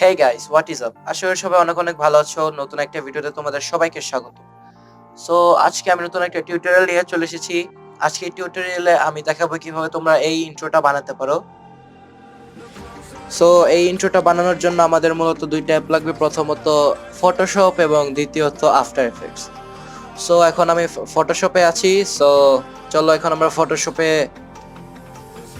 Hey guys, what is up? আশা করি সবাই অনেক অনেক ভালো আছো। নতুন একটা ভিডিওতে তোমাদের সবাইকে স্বাগত। সো আজকে আমি নতুন একটা টিউটোরিয়াল নিয়ে চলে এসেছি। আজকে এই টিউটোরিয়ালে আমি দেখাবো কিভাবে তোমরা এই ইন্ট্রোটা বানাতে পারো। সো এই ইন্ট্রোটা বানানোর জন্য আমাদের মূলত দুইটা অ্যাপ লাগবে। প্রথমত ফটোশপ এবং দ্বিতীয়ত আফটার এফেক্টস। সো এখন আমি ফটোশপে আছি। সো চলো এখন আমরা ফটোশপে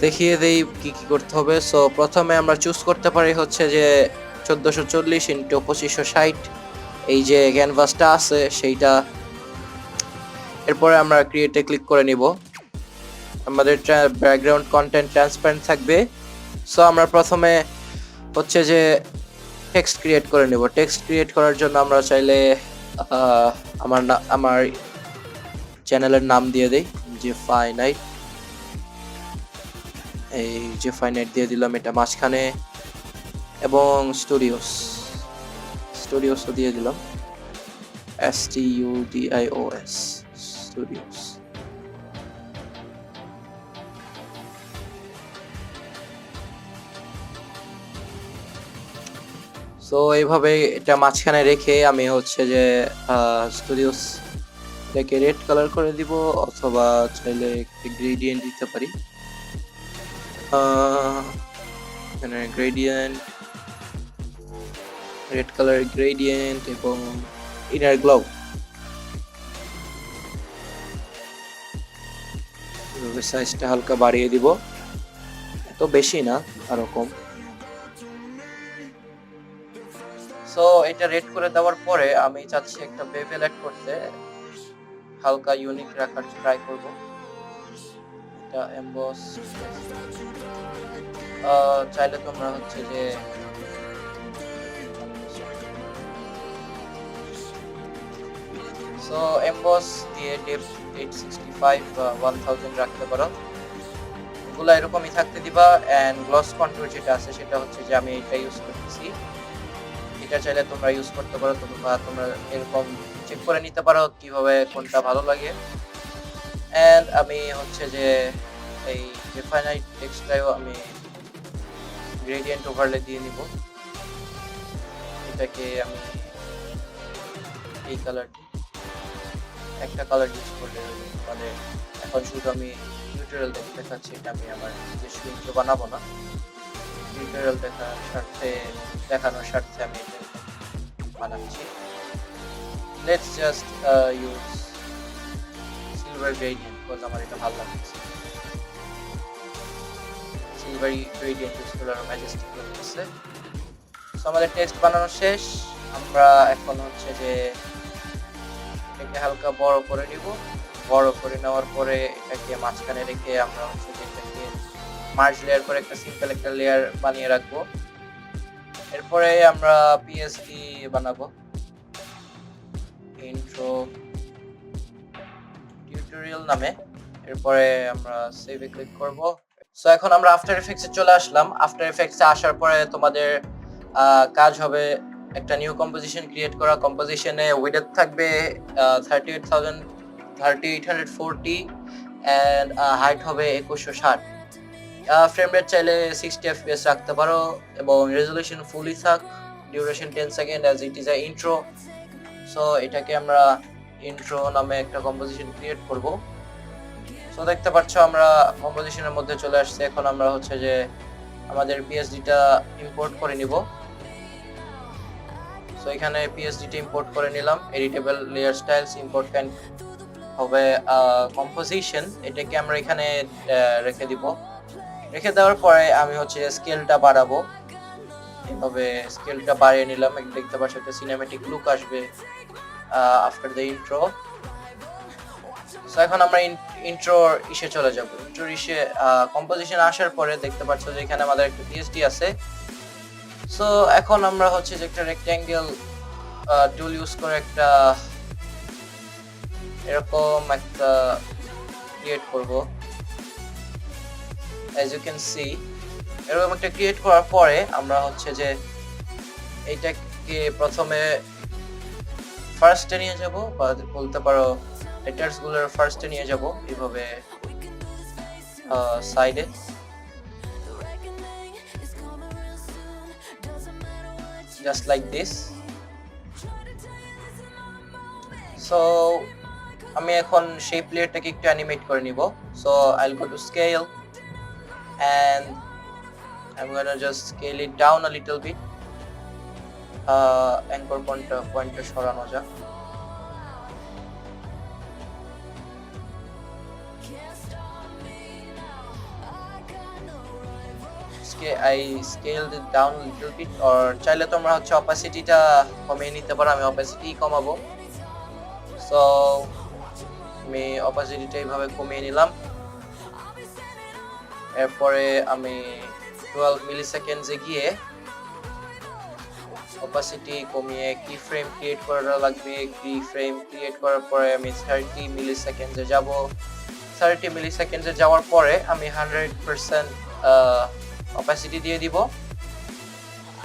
দেখিয়ে দেই কি কি করতে হবে। সো প্রথমে আমরা চুজ করতে পারি হচ্ছে যে 1440 ইন্টু 2560, এই যে ক্যানভাসটা আছে সেইটা। এরপরে আমরা ক্রিয়েটে ক্লিক করে নিব। আমাদের ব্যাকগ্রাউন্ড কন্টেন্ট ট্রান্সপারেন্ট থাকবে। সো আমরা প্রথমে হচ্ছে যে টেক্সট ক্রিয়েট করে নিব। টেক্সট ক্রিয়েট করার জন্য আমরা চাইলে আমার চ্যানেলের নাম দিয়ে দেই, যে ফাইনাইট। এই যে ফাইনাইট দিয়ে দিলাম এটা মাঝখানে, এবং স্টুডিওসও দিয়ে দিলাম, STUDIOS স্টুডিওস। সো এইভাবে এটা মাঝখানে রেখে আমি হচ্ছে যে স্টুডিওস এটাকে রেড কালার করে দিব, অথবা চাইলে গ্রেডিয়েন্ট দিতে পারি। এখানে গ্রেডিয়েন্ট, রেড কালার গ্রেডিয়েন্ট এবং ইনার গ্লো। সাইজটা হালকা বাড়িয়ে দিব, এত বেশি না, আরো কম। সো এটা রেড করে দেওয়ার পরে আমি চাচ্ছি একটা বেভেল অ্যাড করতে, হালকা ইউনিক রাখার ট্রাই করব। এটা এমবস, চাইলে তোমরা হচ্ছে যে সো এমবস দিয়ে ডেপথ 865 বা 1000 রাখতে পারো। এগুলো এরকমই থাকতে দিবা। এন্ড গ্লস কন্ট্রোল যেটা আছে সেটা হচ্ছে যে আমি এটা ইউজ করতেছি। এটা চাইলে তোমরা ইউজ করতে পারো, তোমরা এরকম চেক করে নিতে পারো কিভাবে কোনটা ভালো লাগে। এন্ড আমি হচ্ছে যে এই ডিফাইনাইট টেক্সটটাও আমি গ্রেডিয়েন্ট ওভারলে দিয়ে নিব। এটাকে আমি এই কালারটি, একটা কালার ইউজ করলে মানে এখন শুধু আমি টিউটোরিয়াল দেখাচ্ছি, এটা আমি আমার নিজস্ব ইন্ট্রো বানাবো না। টিউটোরিয়াল দেখানোর স্বার্থে আমি এটা বানাচ্ছি। Let's just use silver gradient, because আমার এটা ভালো লাগছে। সিলভার গ্রেডিয়েন্ট ইউজ করলে আরো ম্যাজেস্টিক লাগতেছে। সো আমাদের টেক্সট বানানো শেষ। আমরা এখন হচ্ছে যে এটাকে হালকা বড় করে নিব। বড় করে নেওয়ার পরে এটাকে মাঝখানে রেখে আমরা হচ্ছে যে এটাকে মার্জ লেয়ার করে একটা সিম্পল একটা লেয়ার বানিয়ে রাখবো। এরপরে আমরা পিএসডি বানাবো, ইন্ট্রো টিউটোরিয়াল নামে। এরপরে আমরা সেভে ক্লিক করব। সো এখন আমরা আফটার এফেক্টসে চলে আসলাম। আফটার এফেক্টসে আসার পরে তোমাদের কাজ হবে একটা নিউ কম্পোজিশন ক্রিয়েট করা। কম্পোজিশনে উইডথ থাকবে 3840 এন্ড হাইট হবে 2160। ফ্রেম রেট চাইলে 60 fps রাখতে পারো এবং রেজোলিউশন ফুলই থাক। Duration 10 second as it is a intro. So এটাকে আমরা ইন্ট্রো নামে একটা কম্পোজিশন ক্রিয়েট করব। সো দেখতে পাচ্ছ আমরা কম্পোজিশনের মধ্যে চলে আসছে। এখন আমরা হচ্ছে যে আমাদের পিএসডিটা ইম্পোর্ট করে নিব। সো এখানে পিএসডিটা ইম্পোর্ট করে নিলাম। Editable layer styles import can হবে কম্পোজিশন, এটাকে আমরা এখানে রেখে দিব। রেখে দেওয়ার পরে আমি হচ্ছে স্কেলটা বাড়াবো। এভাবে স্কেলটা বাড়িয়ে নিলাম। দেখতে পাচ্ছ একটা সিনেমেটিক লুক আসবে আফটার দ্য ইন্ট্রো। সো এখন আমরা ইন্ট্রোর ইসে চলে যাব। ইন্ট্রোর ইসে কম্পোজিশন আসার পরে দেখতে পাচ্ছ যে এখানে আমাদের একটা পিএসডি আছে। সো এখন আমরা হচ্ছে যে একটা রেক্ট্যাঙ্গেল টুল ইউজ করে একটা এরকম একটা ক্রিয়েট করব। as you can see এরকম একটা ক্রিয়েট করার পরে আমরা হচ্ছে যে এইটাকে প্রথমে ফার্স্টে নিয়ে যাব, বা বলতে পারো লেটার্স গুলোর ফার্স্টে নিয়ে যাব এইভাবে সাইডে। just like this. So আমি এখন সেই প্লেয়ারটাকে একটু অ্যানিমেট করে নিব. So I'll go to scale and I'm gonna just scale it down a little bit. Anchor pointer সরানো যাক. I scaled it down a little bit, or চাইলে তোমরা হচ্ছে অপাসিটিটা কমিয়ে নিতে পারো. আমি অপাসিটি কমাবো. সো আমি অপাসিটিটা এইভাবে কমিয়ে নিলাম. এরপরে আমি 12 মিলি সেকেন্ডসে গিয়ে অপাসিটি কমিয়ে কি ফ্রেম ক্রিয়েট করা লাগবে. কি ফ্রেম ক্রিয়েট করার পরে আমি 30 মিলি সেকেন্ডসে যাব. 30 মিলি সেকেন্ডসে যাওয়ার পরে আমি 100% অপাসিটি দিয়ে দিব.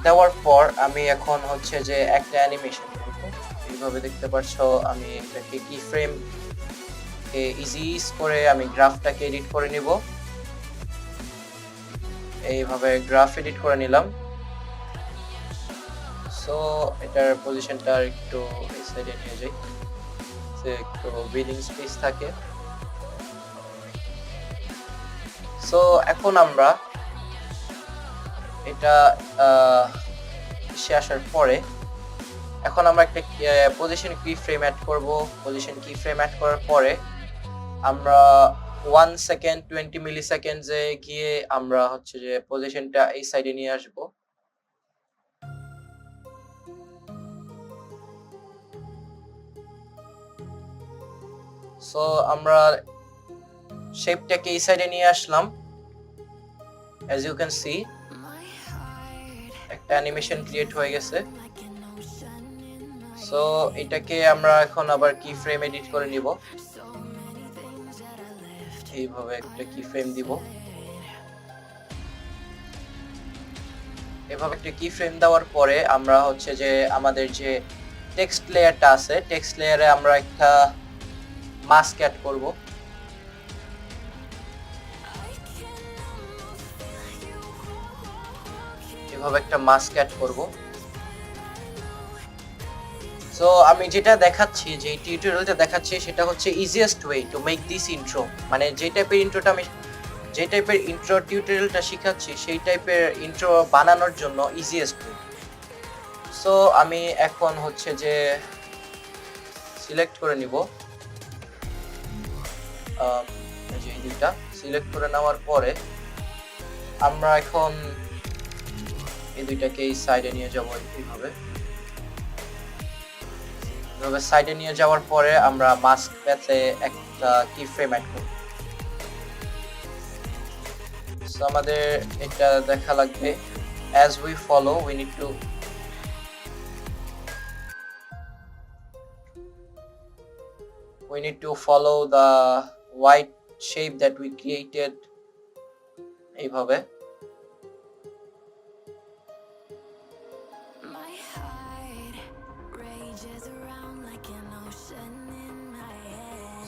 দেওয়ার পর আমি এখন হচ্ছে যে একটা অ্যানিমেশন করব. এইভাবে দেখতে পাচ্ছো আমি এটাকে কি ফ্রেম ইজি করে আমি গ্রাফটাকে এডিট করে নিব. এইভাবে গ্রাফ এডিট করে নিলাম. সো এটার পজিশনটা একটু এই সাইডে নিয়ে যাই, যে একটু ব্রিদিং স্পেস থাকে. সো এখন আমরা এটা আসার পরে এখন আমরা একটা পজিশন কি ফ্রেম অ্যাড করব. পজিশন কি ফ্রেম অ্যাড করার পরে আমরা 1 সেকেন্ড 20 মিলি সেকেন্ডসে গিয়ে আমরা হচ্ছে যে পজিশনটা এই সাইডে নিয়ে আসব. সো আমরা শেপটাকে এই সাইডে নিয়ে আসলাম. as you can see একটা অ্যানিমেশন ক্রিয়েট হয়ে গেছে. সো এটাকে আমরা এখন আবার কি ফ্রেম এডিট করে নিব. এইভাবে একটা কি ফ্রেম দিব. এভাবে একটা কি ফ্রেম দেওয়ার পরে আমরা হচ্ছে যে আমাদের যে টেক্সট লেয়ারটা আছে, টেক্সট লেয়ারে আমরা একটা মাস্ক অ্যাড করব. এভাবে একটা মাস্ক অ্যাড করব. সো আমি যেটা দেখাচ্ছি, যে টিউটোরিয়ালটা দেখাচ্ছি, সেটা হচ্ছে easiest way to make this intro. মানে যে টাইপের ইন্ট্রো টিউটোরিয়ালটা শেখাচ্ছি সেই টাইপের ইন্ট্রো বানানোর জন্য ইজিয়েস্ট ওয়ে. সো আমি এখন হচ্ছে যে সিলেক্ট করে নিব. এই দুইটা সিলেক্ট করে নেওয়ার পরে আমরা এখন এই দুইটাকে এই সাইডে নিয়ে যাব. এইভাবে সাইডে নিয়ে যাওয়ার পরে আমরা মাস্ক প্যাথে একটা কি ফ্রেম অ্যাড করব. সো আমাদের এটা দেখা লাগবে. as we follow we need to follow the white shape that we created. এইভাবে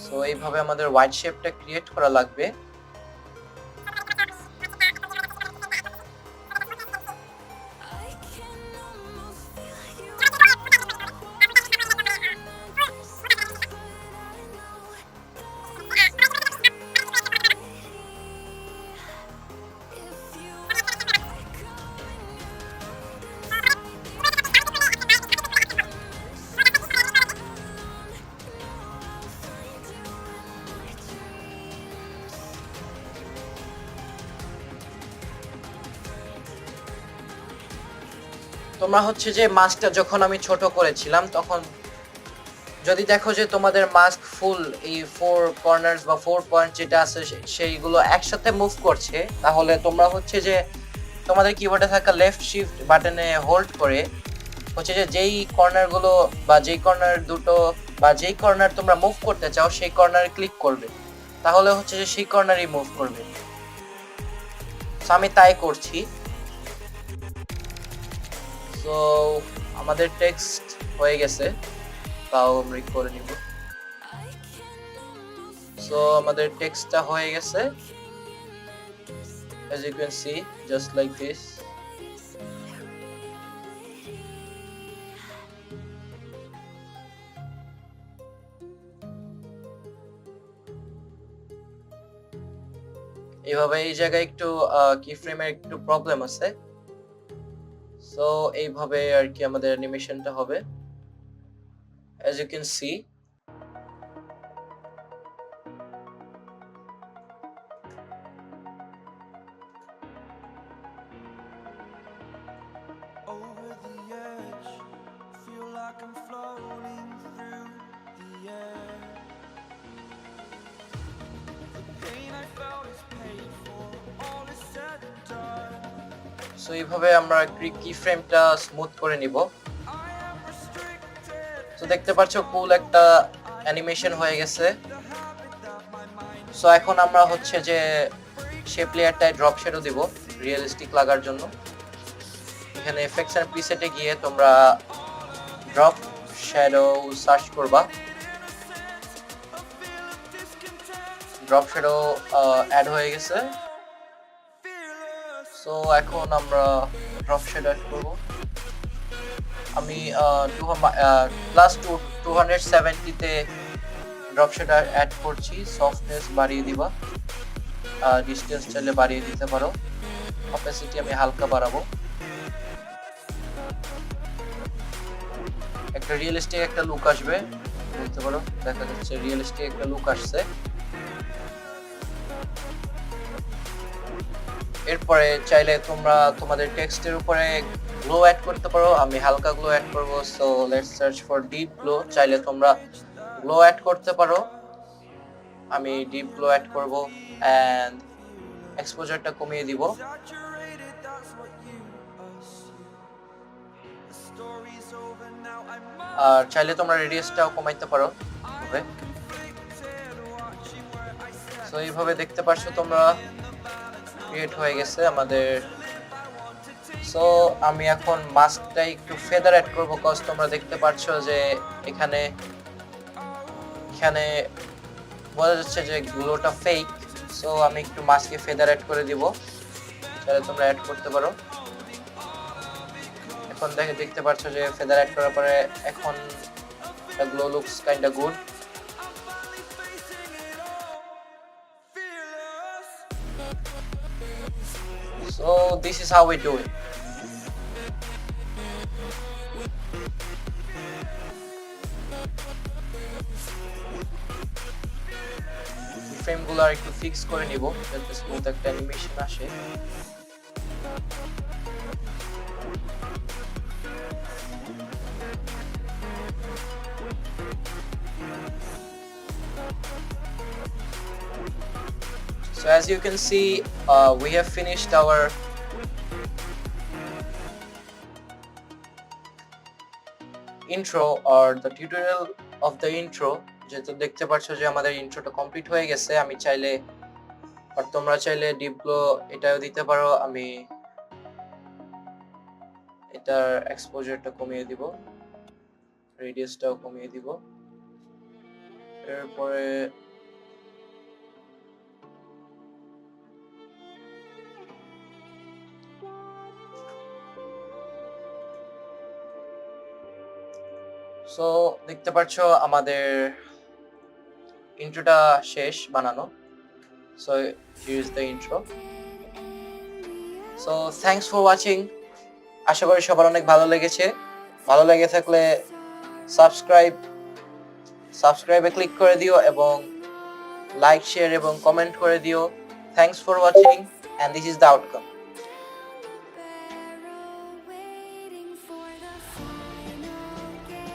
সো এইভাবে আমাদের হোয়াইট শেপটা ক্রিয়েট করা লাগবে. তোমরা হচ্ছে যে মাস্কটা যখন আমি ছোট করেছিলাম, তখন যদি দেখো যে তোমাদের মাস্ক ফুল এই 4 কর্নার্স বা 4 পয়েন্ট যেটা আছে সেইগুলো একসাথে মুভ করছে, তাহলে তোমরা হচ্ছে যে তোমাদের কিবোর্ডে থাকা লেফট শিফট বাটনে হোল্ড করে হচ্ছে যে যেই কর্নারগুলো বা যেই কর্নার দুটো বা যেই কর্নার তোমরা মুভ করতে চাও সেই কর্নারে ক্লিক করবে, তাহলে হচ্ছে যে সেই কর্নারই মুভ করবে. আমি তাই করছি. সো আমাদের টেক্সট হয়ে গেছে, তাও আমরা করে নিব. সো আমাদের টেক্সটটা হয়ে গেছে, as you can see, just like this. এইভাবে এই জায়গায় একটু কি ফ্রেমের একটু প্রবলেম আছে, সো এইভাবে আর কি আমাদের অ্যানিমেশনটা হবে as you can see. Over the edge, feel like I'm floating through the air. The pain I felt is paid for, all is said and done. So এইভাবে আমরা কি ফ্রেমটা স্মুথ করে নিব। I am restricted, তো দেখতে পাচ্ছ কুল একটা অ্যানিমেশন হয়ে গেছে। the habit that my mind so এখন আমরা হচ্ছে যে শেপ লেয়ারটায় ড্রপ শ্যাডো দিব রিয়েলিস্টিক লাগার জন্য। এখানে এফেক্টস এন্ড প্রিসেটে গিয়ে তোমরা ড্রপ শ্যাডো সার্চ করবা, ড্রপ শ্যাডো অ্যাড হয়ে গেছে। fearless. সো এখন আমরা ড্রপ শ্যাডো অ্যাড করব। আমি প্লাস 270 তে ড্রপ শ্যাডো অ্যাড করছি। সফটনেস বাড়িয়ে দিবা, ডিসটেন্স চাইলে বাড়িয়ে দিতে পারো, অপেসিটি আমি হালকা বাড়াবো। একটা রিয়েলিস্টিক একটা লুক আসবে, দেখতে পারো, দেখা যাচ্ছে রিয়েলিস্টিক একটা লুক আসছে। এরপরে চাইলে তোমরা তোমাদের টেক্সটের উপরে গ্লো অ্যাড করতে পারো, আমি হালকা গ্লো অ্যাড করব। So let's search for deep glow. চাইলে তোমরা গ্লো অ্যাড করতে পারো, আমি ডিপ গ্লো অ্যাড করব এন্ড এক্সপোজারটা কমিয়ে দিব। Saturated, that's what you assume. The story's over now, I must আর চাইলে তোমরা রেডিয়াসটাও কমাইতে পারো এভাবে। conflicted, watching where I step. So এইভাবে দেখতে পাচ্ছ তোমরা ক্রিয়েট হয়ে গেছে আমাদের। সো আমি এখন মাস্কটা একটু ফেদার অ্যাড করব, কজ তোমরা দেখতে পাচ্ছ যে এখানে এখানে বোঝা যাচ্ছে যে গ্লোটা ফেক। সো আমি একটু মাস্কে ফেদার অ্যাড করে দিব, তাহলে তোমরা অ্যাড করতে পারো। এখন দেখতে পাচ্ছ যে ফেদার অ্যাড করার পরে এখন the glow looks kind of good. So this is how we do it. ফ্রেমগুলো আর একটু ফিক্স করে নিব যাতে স্মুথ একটা অ্যানিমেশন আসে। So as you can see, we have finished our intro or the tutorial of the intro. যেহেতু দেখতে পাচ্ছ যে আমাদের ইন্ট্রোটা কমপ্লিট হয়ে গেছে। আমি চাইলে, আর তোমরা চাইলে ডিপ গ্লো এটাও দিতে পারো। আমি এটার এক্সপোজারটা কমিয়ে দিব, রেডিয়াসটাও কমিয়ে দিব। এরপরে সো দেখতে পাচ্ছ আমাদের ইন্ট্রোটা শেষ বানানো। So here is the intro. So thanks for watching. আশা করি সবার অনেক ভালো লেগেছে। ভালো লেগে থাকলে সাবস্ক্রাইবে ক্লিক করে দিও এবং লাইক, শেয়ার এবং কমেন্ট করে দিও। Thanks for watching and this is the outcome.